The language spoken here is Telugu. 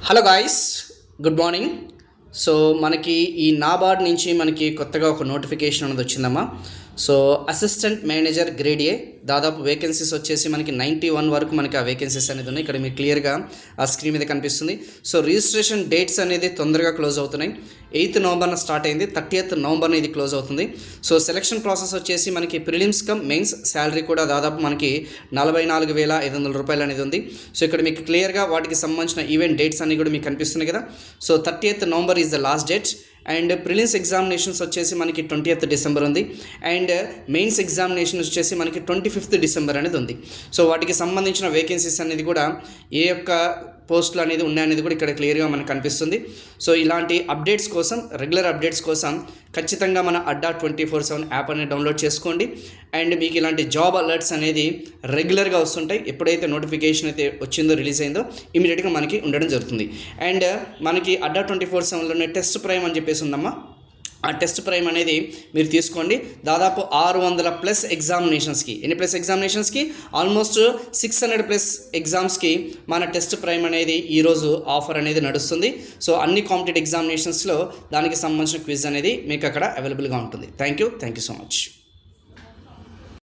Hello guys, good morning. So మనకి ఈ నాబార్డ్ నుంచి మనకి కొత్తగా ఒక నోటిఫికేషన్ అనేది వచ్చిందమ్మా. So assistant manager grade A దాదాపు వేకెన్సీస్ వచ్చేసి మనకి 91 వరకు మనకి ఆ వేకెన్సీస్ అనేది ఉన్నాయి. ఇక్కడ మీకు క్లియర్గా ఆ స్క్రీన్ మీద కనిపిస్తుంది. సో రిజిస్ట్రేషన్ డేట్స్ అనేది తొందరగా క్లోజ్ అవుతున్నాయి. 8th నవంబర్న స్టార్ట్ అయింది, 30th నవంబర్న ఇది క్లోజ్ అవుతుంది. సో సెలక్షన్ ప్రాసెస్ వచ్చేసి మనకి ప్రిలిమ్స్ కమ్ మెయిన్స్ శాలరీ కూడా దాదాపు మనకి 44,500 రూపాయలు అనేది ఉంది. సో ఇక్కడ మీకు క్లియర్గా వాటికి సంబంధించిన ఈవెంట్ డేట్స్ అన్నీ కూడా మీకు కనిపిస్తున్నాయి కదా. So 30th November is the last date. And prelims examinations వచ్చేసి మనకి 20th డిసెంబర్ ఉంది. అండ్ మెయిన్స్ ఎగ్జామినేషన్ వచ్చేసి మనకి 25th డిసెంబర్ అనేది ఉంది. సో వాటికి సంబంధించిన వేకెన్సీస్ అనేది కూడా ఏ యొక్క పోస్టులు అనేది ఉన్నాయనేది కూడా ఇక్కడ క్లియర్గా మనకు కనిపిస్తుంది. సో ఇలాంటి అప్డేట్స్ కోసం, రెగ్యులర్ అప్డేట్స్ కోసం ఖచ్చితంగా మన అడ్డా 24/7 యాప్ అనేది డౌన్లోడ్ చేసుకోండి. అండ్ మీకు ఇలాంటి జాబ్ అలర్ట్స్ అనేది రెగ్యులర్గా వస్తుంటాయి. ఎప్పుడైతే నోటిఫికేషన్ అయితే వచ్చిందో, రిలీజ్ అయిందో, ఇమీడియట్గా మనకి ఉండడం జరుగుతుంది. అండ్ మనకి అడ్డా 24/7లోనే టెస్ట్ ప్రైమ్ అని చెప్పేసి ఉందమ్మా. ఆ టెస్ట్ ప్రైమ్ అనేది మీరు తీసుకోండి. దాదాపు 600+ ఎగ్జామినేషన్స్కి, ఎన్ని ప్లస్ ఎగ్జామినేషన్స్కి, ఆల్మోస్ట్ 600+ ఎగ్జామ్స్కి మన టెస్ట్ ప్రైమ్ అనేది ఈరోజు ఆఫర్ అనేది నడుస్తుంది. సో అన్ని కాంపిటేటివ్ ఎగ్జామినేషన్స్లో దానికి సంబంధించిన క్విజ్ అనేది మీకు అక్కడ అవైలబుల్గా ఉంటుంది. Thank you so much.